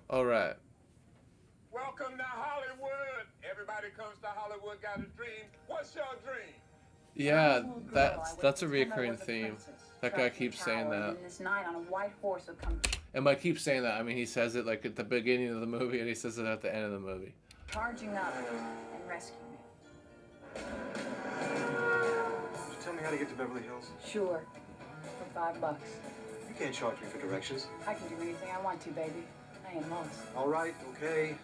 All right. Welcome to Hollywood. Everybody comes to Hollywood, got a dream. What's your dream? When I was Yeah, a little girl, I would that's a pretend I reoccurring was a theme. princess, That guy trapped in a keeps saying tower, and that. then this knight on a white horse would come And by keep saying that, I mean he says it like at the beginning of the movie and he says it at the end of the movie. charging up and rescue me. Could you tell me how to get to Beverly Hills? Sure, for $5. You can't charge me for directions. I can do anything I want to, baby. I ain't lost. All right, okay.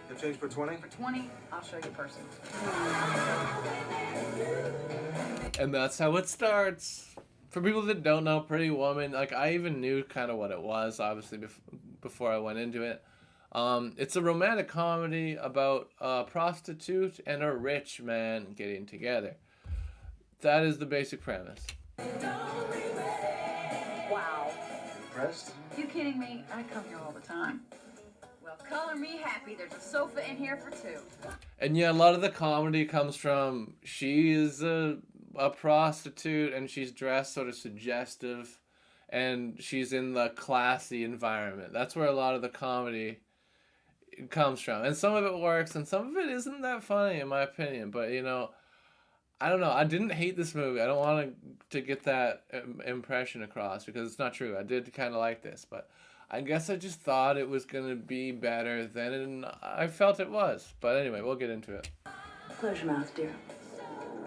You'll change for 20? For 20, I'll show you personal. And that's how it starts. For people that don't know Pretty Woman, like I even knew kind of what it was, obviously, before I went into it. It's a romantic comedy about a prostitute and a rich man getting together. That is the basic premise. Wow. Impressed? You kidding me? I come here all the time. Well, color me happy. There's a sofa in here for two. And yeah, a lot of the comedy comes from she is a prostitute and she's dressed sort of suggestive and she's in the classy environment. That's where a lot of the comedy comes from. And some of it works and some of it isn't that funny in my opinion. But you know, I don't know. I didn't hate this movie. I don't want to get that impression across because it's not true. I did kind of like this, but I guess I just thought it was going to be better than I felt it was. But anyway, we'll get into it. Close your mouth, dear.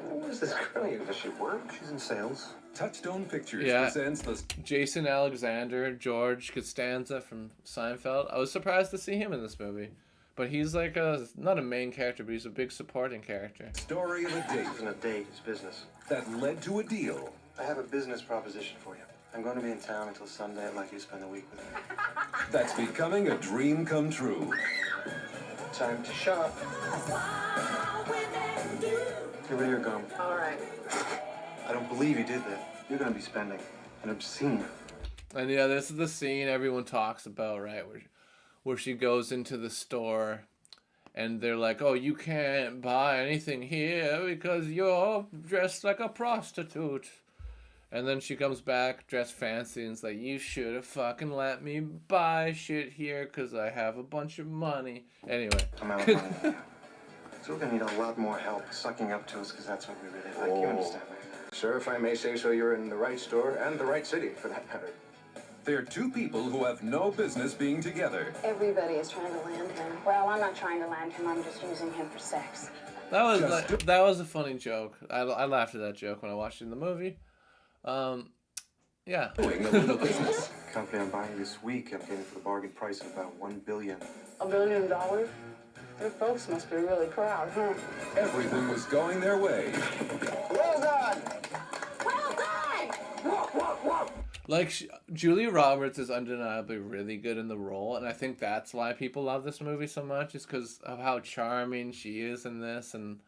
What is this girl? Does she work? She's in sales. Touchstone Pictures Yeah. presents the Jason Alexander, George Costanza from Seinfeld. I was surprised to see him in this movie. But he's like not a main character, but he's a big supporting character. story of a This date isn't a date, it's business. that led to a deal. I have a business proposition for you. I'm going to be in town until Sunday. I'd like you to spend the week with me. That's becoming a dream come true. Time to shop. Get rid of your gum. All right. I don't believe you did that. You're going to be spending an obscene. And yeah, this is the scene everyone talks about, right? Where she goes into the store and they're like, oh, you can't buy anything here because you're dressed like a prostitute. And then she comes back dressed fancy and it's like, you should have fucking let me buy shit here because I have a bunch of money. Anyway. I'm out of money. So we're going to need a lot more help sucking up to us because that's what we really like. You understand me? Sir, if I may say so, you're in the right store and the right city, for that matter. They're two people who have no business being together. Everybody is trying to land him. Well, I'm not trying to land him. I'm just using him for sex. That was a funny joke. I laughed at that joke when I watched it in the movie. Yeah. Doing a little business. The company I'm buying this week, I'm getting for the bargain price of about $1 billion. $1 billion? Your folks must be really proud, huh? Everything was going their way. Well done! Well done! Like, Julia Roberts is undeniably really good in the role, and I think that's why people love this movie so much, is because of how charming she is in this, and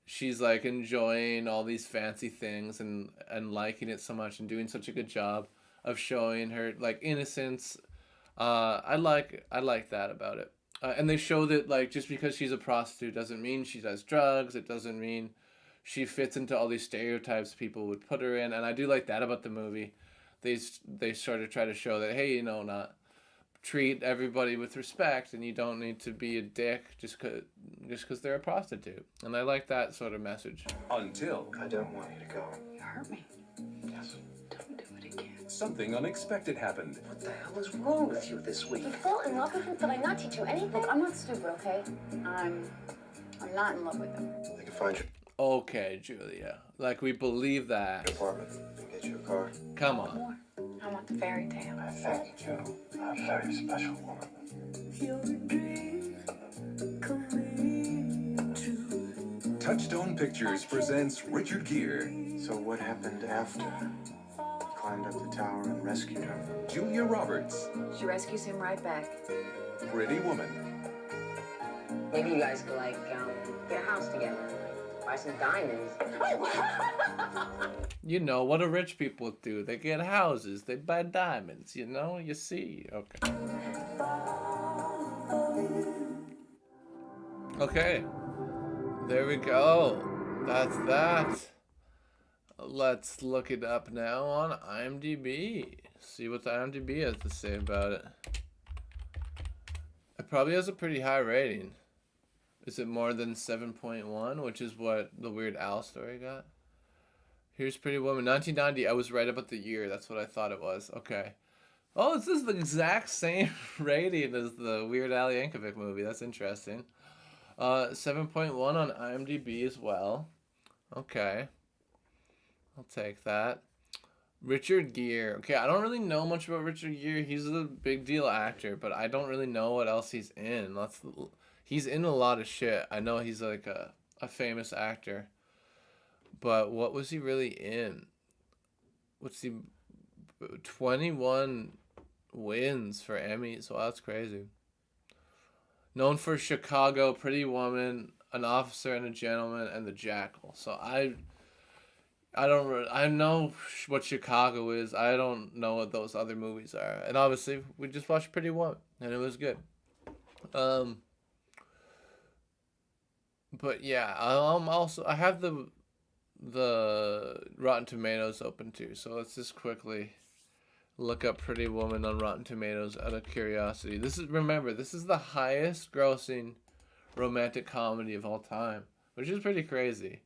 she's, like, enjoying all these fancy things and liking it so much and doing such a good job of showing her, like, innocence. I like that about it. And they show that, like, just because she's a prostitute doesn't mean she does drugs. It doesn't mean she fits into all these stereotypes people would put her in. And I do like that about the movie. They sort of try to show that, hey, you know, not treat everybody with respect, and you don't need to be a dick just cause they're a prostitute. And I like that sort of message. Until I don't want you to go. You hurt me. Yes. Don't do it again. something unexpected happened. What the hell is wrong with you this week? You fall in love with him? Did I not teach you anything? Look, I'm not stupid, okay? I'm not in love with him. They can find your Okay, Julia. Like, we believe that. apartment and get you a car. Come on. More. I want the fairy tale. I think you are a very special woman. Touchstone Pictures presents Richard Gere, So what happened after? You climbed up the tower and rescued her. Julia Roberts, She rescues him right back. Pretty Woman, Maybe you guys could, like, get a house together. Buy some diamonds. You know what do rich people do? They get houses, they buy diamonds, you know? You see. Okay. Okay. There we go. That's that. Let's look it up now on IMDb. See what the IMDb has to say about it. probably has a pretty high rating. Is it more than 7.1, which is what the Weird Al story got? Here's Pretty Woman, 1990. I was right about the year. That's what I thought it was. Okay. Oh, this is the exact same rating as the Weird Al Yankovic movie. That's interesting. 7.1 on IMDb as well. Okay. I'll take that. Richard Gere. Okay, I don't really know much about Richard Gere. He's a big deal actor, but I don't really know what else he's in. He's in a lot of shit. I know he's like a famous actor. But what was he really in? What's he... 21 wins for Emmys. Wow, that's crazy. Known for Chicago, Pretty Woman, An Officer and a Gentleman, and The Jackal. So I know what Chicago is. I don't know what those other movies are. And obviously, we just watched Pretty Woman, and it was good. But yeah, I have the Rotten Tomatoes open too. So let's just quickly look up Pretty Woman on Rotten Tomatoes out of curiosity. This is the highest grossing romantic comedy of all time, which is pretty crazy.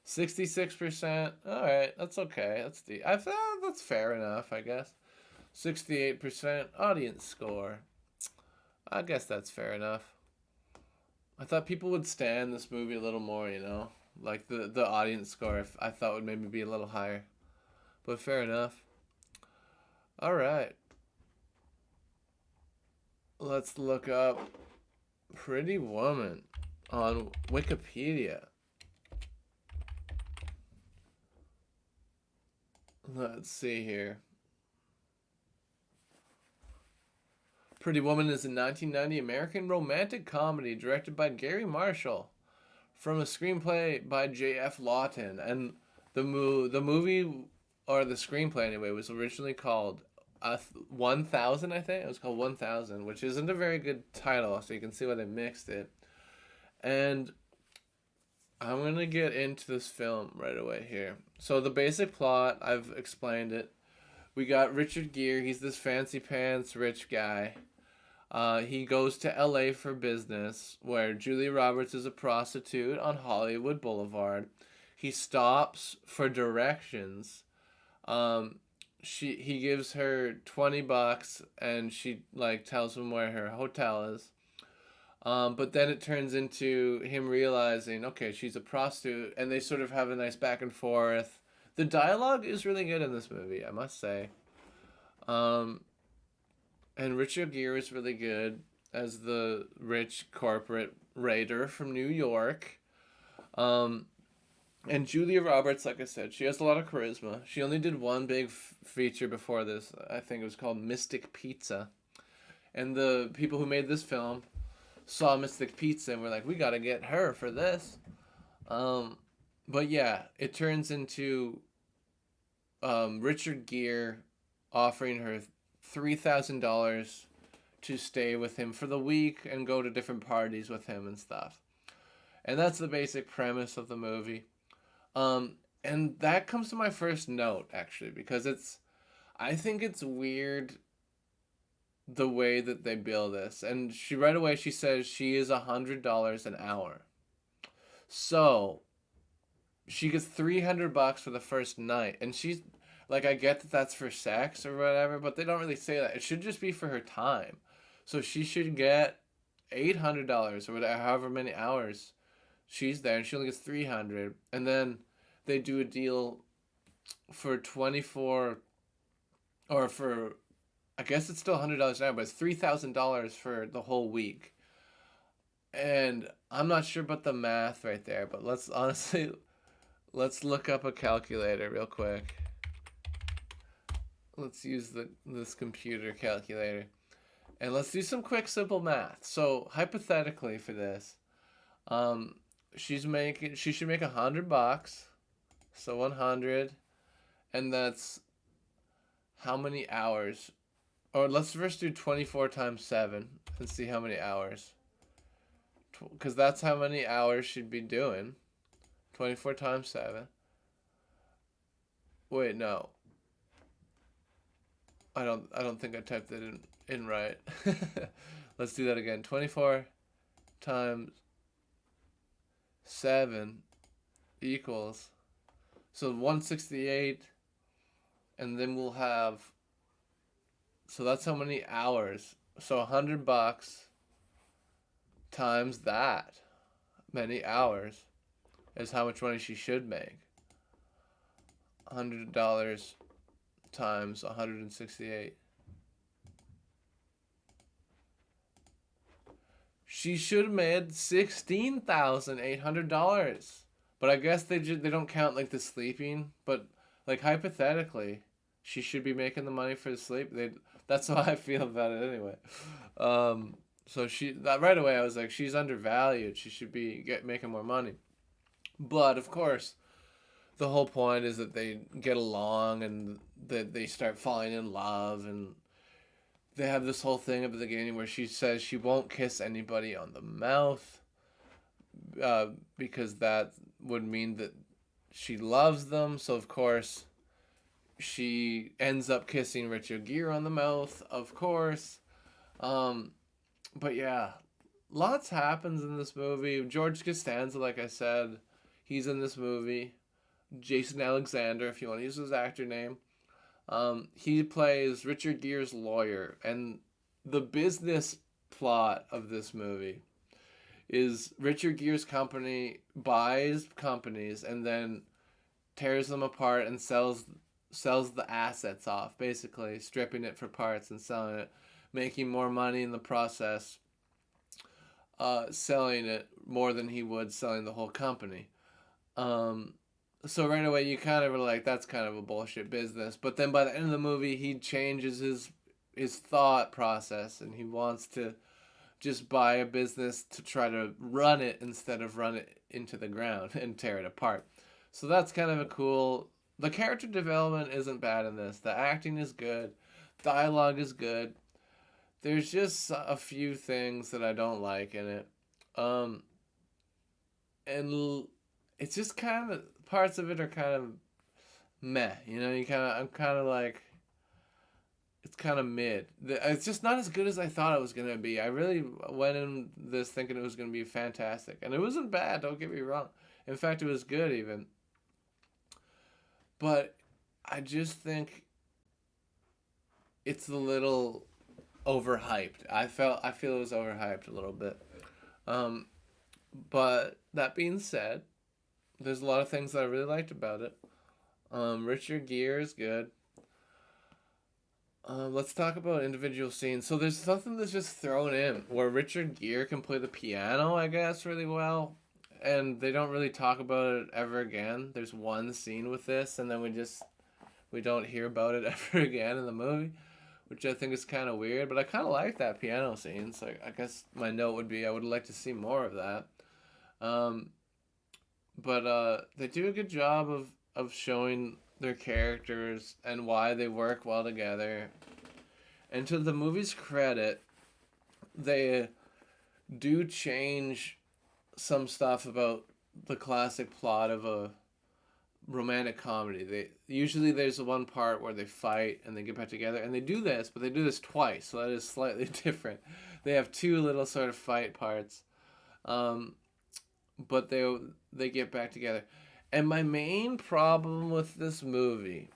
66%. All right, that's okay. That's fair enough, I guess. 68% audience score. I guess that's fair enough. I thought people would stand this movie a little more, you know? Like the audience score, I thought would maybe be a little higher. But fair enough. All right. Let's look up Pretty Woman on Wikipedia. Let's see here. Pretty Woman is a 1990 American romantic comedy directed by Gary Marshall from a screenplay by J.F. Lawton. And the movie, or the screenplay anyway, was originally called 1000, I think. It was called 1000, which isn't a very good title, so you can see why they mixed it. And I'm going to get into this film right away here. So the basic plot, I've explained it. We got Richard Gere. He's this fancy pants rich guy. He goes to LA for business, where Julia Roberts is a prostitute on Hollywood Boulevard. He stops for directions. He gives her $20 and she like tells him where her hotel is. But then it turns into him realizing, okay, she's a prostitute, and they sort of have a nice back and forth. The dialogue is really good in this movie, I must say. And Richard Gere is really good as the rich corporate raider from New York. And Julia Roberts, like I said, she has a lot of charisma. She only did one big feature before this. I think it was called Mystic Pizza. And the people who made this film saw Mystic Pizza and were like, we gotta get her for this. But yeah, it turns into Richard Gere offering her $3,000 to stay with him for the week and go to different parties with him and stuff. And that's the basic premise of the movie. And that comes to my first note, actually, because I think it's weird the way that they bill this. And right away she says she is $100 an hour. So she gets $300 for the first night, and she's like, I get that that's for sex or whatever, but they don't really say that. It should just be for her time. So she should get $800 or whatever, however many hours she's there, and she only gets $300. And then they do a deal for 24, or for, I guess it's still $100 an hour, but it's $3,000 for the whole week. And I'm not sure about the math right there, but let's look up a calculator real quick. Let's use this computer calculator. And let's do some quick, simple math. So, hypothetically for this, she should make $100. So 100, and that's how many hours? Or let's first do 24 times 7 and see how many hours. Because that's how many hours she'd be doing. 24 times 7. Wait, no. I don't think I typed it in right. Let's do that again. 24 times 7 equals, so 168, and then we'll have, so that's how many hours. So $100 times that many hours is how much money she should make. $100 times 168. She should have made $16,800. But I guess they don't count like the sleeping. But like hypothetically, she should be making the money for the sleep. That's how I feel about it anyway. So right away I was like, she's undervalued. She should be making more money. But of course, the whole point is that they get along and that they start falling in love, and they have this whole thing at the beginning where she says she won't kiss anybody on the mouth because that would mean that she loves them. So of course she ends up kissing Richard Gere on the mouth, of course. But yeah, lots happens in this movie. George Costanza, like I said, he's in this movie. Jason Alexander, if you want to use his actor name. He plays Richard Gere's lawyer, and the business plot of this movie is Richard Gere's company buys companies and then tears them apart and sells the assets off, basically stripping it for parts and selling it, making more money in the process, selling it more than he would selling the whole company. So right away you kind of are like, that's kind of a bullshit business. But then by the end of the movie, he changes his thought process, and he wants to just buy a business to try to run it instead of run it into the ground and tear it apart. So that's kind of a cool. The character development isn't bad in this. The acting is good. Dialogue is good. There's just a few things that I don't like in it. And it's just kind of, parts of it are kind of meh, I'm kind of like, it's kind of mid. It's just not as good as I thought it was going to be. I really went in this thinking it was going to be fantastic, and it wasn't bad, don't get me wrong. In fact, it was good even. But I just think it's a little overhyped. I feel it was overhyped a little bit. But that being said, there's a lot of things that I really liked about it. Richard Gere is good. Let's talk about individual scenes. So there's something that's just thrown in where Richard Gere can play the piano, I guess, really well. And they don't really talk about it ever again. There's one scene with this, and then we don't hear about it ever again in the movie, which I think is kind of weird. But I kind of like that piano scene, so I guess my note would be I would like to see more of that. But they do a good job of showing their characters and why they work well together. And to the movie's credit, they do change some stuff about the classic plot of a romantic comedy. Usually there's one part where they fight and they get back together, and they do this, but they do this twice, so that is slightly different. They have two little sort of fight parts, but they get back together. And my main problem with this movie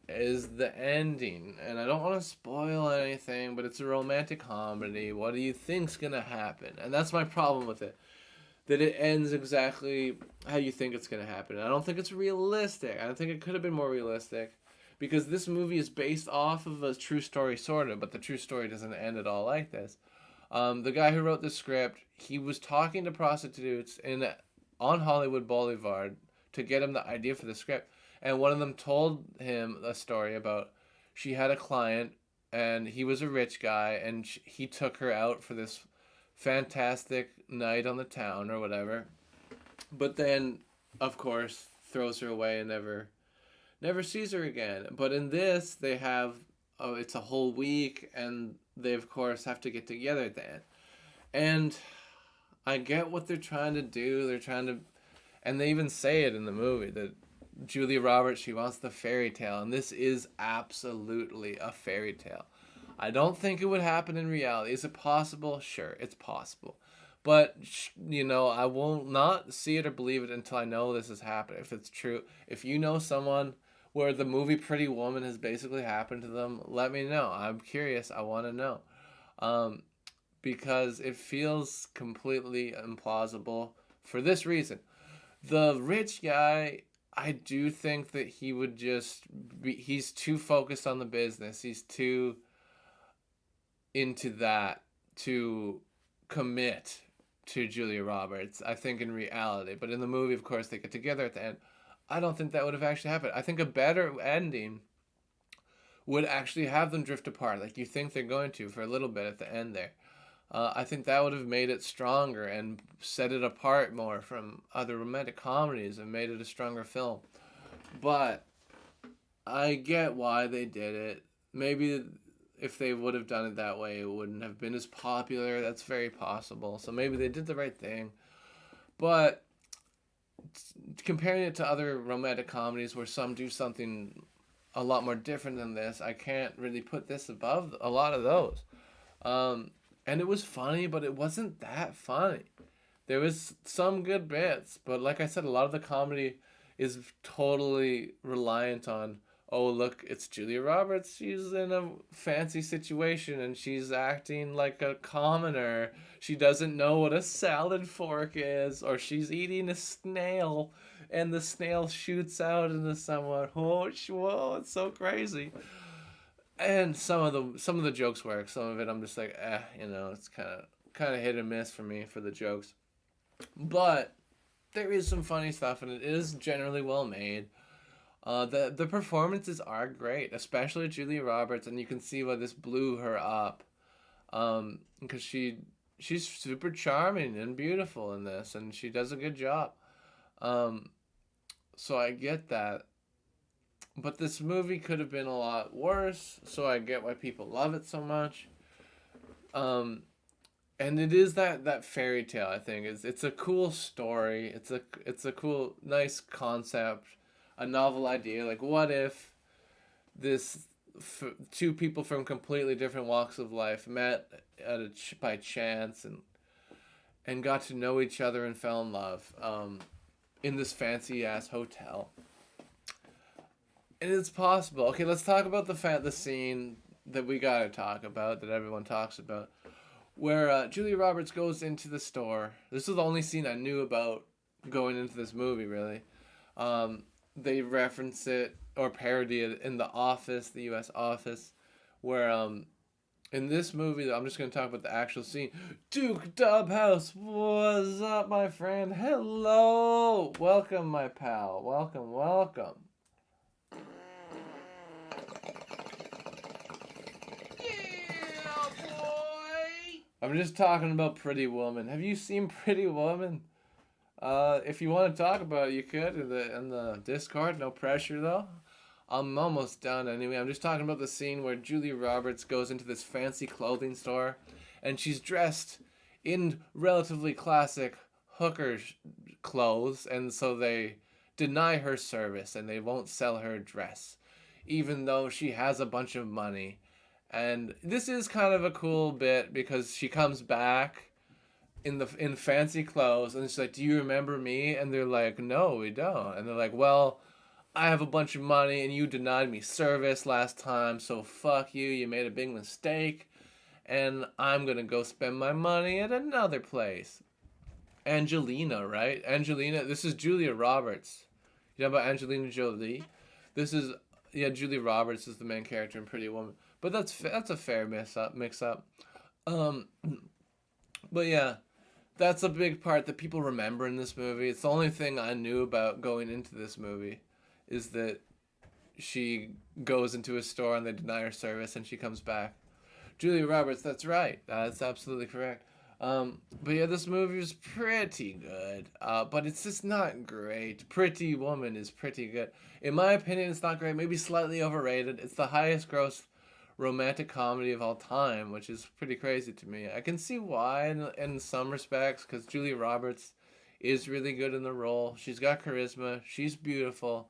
is the ending. And I don't want to spoil anything, but it's a romantic comedy. What do you think's going to happen? And that's my problem with it. That it ends exactly how you think it's going to happen. I don't think it's realistic. I don't think it could have been more realistic. Because this movie is based off of a true story, sort of. But the true story doesn't end at all like this. The guy who wrote the script, he was talking to prostitutes on Hollywood Boulevard to get him the idea for the script. And one of them told him a story about she had a client and he was a rich guy and he took her out for this fantastic night on the town or whatever. But then, of course, throws her away and never sees her again. But in this, they have, it's a whole week and they, of course, have to get together at the end. And I get what they're trying to do. And they even say it in the movie that Julia Roberts, she wants the fairy tale, and this is absolutely a fairy tale. I don't think it would happen in reality. Is it possible? Sure, it's possible. But, I will not see it or believe it until I know this has happened. If it's true, if you know someone where the movie Pretty Woman has basically happened to them, let me know. I'm curious. I want to know. Um, because it feels completely implausible for this reason. The rich guy, I do think that he would just he's too focused on the business. He's too into that to commit to Julia Roberts, I think, in reality. But in the movie, of course, they get together at the end. I don't think that would have actually happened. I think a better ending would actually have them drift apart, like you think they're going to for a little bit at the end there. I think that would have made it stronger and set it apart more from other romantic comedies and made it a stronger film. But I get why they did it. Maybe if they would have done it that way, it wouldn't have been as popular. That's very possible. So maybe they did the right thing. But comparing it to other romantic comedies where some do something a lot more different than this, I can't really put this above a lot of those. And it was funny, but it wasn't that funny. There was some good bits, but like I said, a lot of the comedy is totally reliant on, oh, look, it's Julia Roberts. She's in a fancy situation and she's acting like a commoner. She doesn't know what a salad fork is, or she's eating a snail and the snail shoots out into someone. Oh, whoa, it's so crazy. And some of the jokes work. Some of it I'm just like, it's kind of hit and miss for me for the jokes. But there is some funny stuff, and it is generally well made. The performances are great, especially Julia Roberts, and you can see why this blew her up. Because she's super charming and beautiful in this, and she does a good job. So I get that. But this movie could have been a lot worse, so I get why people love it so much. And it is that fairy tale. I think it's a cool story. It's a cool, nice concept, a novel idea. Like, what if two people from completely different walks of life met by chance and got to know each other and fell in love in this fancy ass hotel. And it's possible. Okay, let's talk about the scene that we gotta talk about, that everyone talks about, where Julia Roberts goes into the store. This is the only scene I knew about going into this movie, really. They reference it or parody it in The Office, the U.S. Office, where in this movie, I'm just going to talk about the actual scene. Duke Dubhouse, what's up, my friend? Hello! Welcome, my pal. Welcome, welcome. I'm just talking about Pretty Woman. Have you seen Pretty Woman? If you want to talk about it, you could in the Discord. No pressure though. I'm almost done anyway. I'm just talking about the scene where Julia Roberts goes into this fancy clothing store, and she's dressed in relatively classic hooker clothes, and so they deny her service and they won't sell her a dress, even though she has a bunch of money. And this is kind of a cool bit because she comes back in fancy clothes and she's like, "Do you remember me?" And they're like, "No, we don't." And they're like, "Well, I have a bunch of money and you denied me service last time, so fuck you. You made a big mistake, and I'm gonna go spend my money at another place." Angelina, right? Angelina. This is Julia Roberts. You know about Angelina Jolie? This is Julia Roberts is the main character in Pretty Woman. But that's a fair mix up. But yeah, that's a big part that people remember in this movie. It's the only thing I knew about going into this movie, is that she goes into a store and they deny her service and she comes back. Julia Roberts, that's right. That's absolutely correct. But yeah, this movie is pretty good. But it's just not great. Pretty Woman is pretty good. In my opinion, it's not great. Maybe slightly overrated. It's the highest gross romantic comedy of all time, which is pretty crazy to me. I can see why in some respects, because Julia Roberts is really good in the role. She's got charisma. She's beautiful.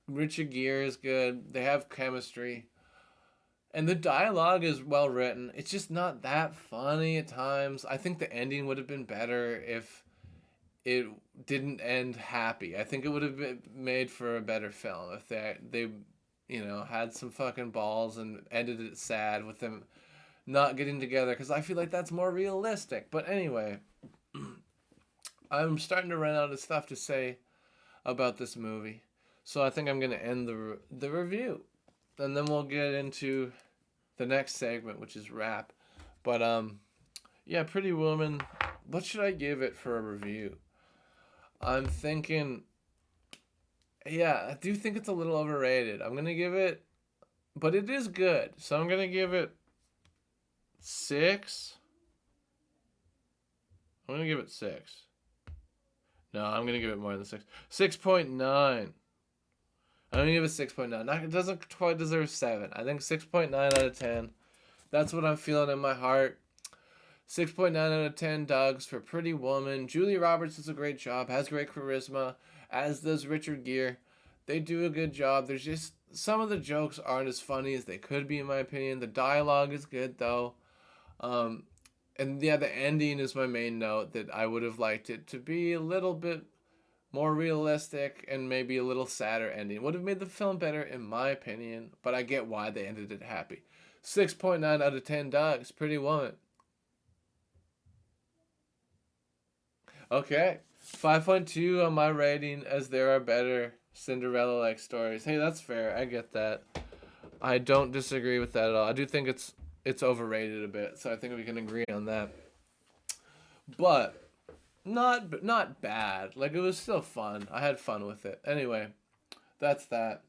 Richard Gere is good. They have chemistry. And the dialogue is well written. It's just not that funny at times. I think the ending would have been better if it didn't end happy. I think it would have been made for a better film if they had some fucking balls and ended it sad with them not getting together, because I feel like that's more realistic. But anyway, I'm starting to run out of stuff to say about this movie. So I think I'm going to end the review. And then we'll get into the next segment, which is rap. But yeah, Pretty Woman, what should I give it for a review? I'm thinking, yeah, I do think it's a little overrated. I'm going to give it, but it is good. So I'm going to give it 6. I'm going to give it 6. No, I'm going to give it more than 6. 6.9. I'm going to give it 6.9. It doesn't quite deserve 7. I think 6.9 out of 10. That's what I'm feeling in my heart. 6.9 out of 10 dogs for Pretty Woman. Julia Roberts does a great job, has great charisma, as does Richard Gere. They do a good job. There's just some of the jokes aren't as funny as they could be, in my opinion. The dialogue is good, though. And yeah, the ending is my main note, that I would have liked it to be a little bit more realistic and maybe a little sadder ending. Would have made the film better, in my opinion, but I get why they ended it happy. 6.9 out of 10 dogs, Pretty Woman. Okay, 5.2 on my rating, as there are better Cinderella-like stories. Hey, that's fair. I get that. I don't disagree with that at all. I do think it's overrated a bit, so I think we can agree on that. But not bad. Like, it was still fun. I had fun with it. Anyway, that's that.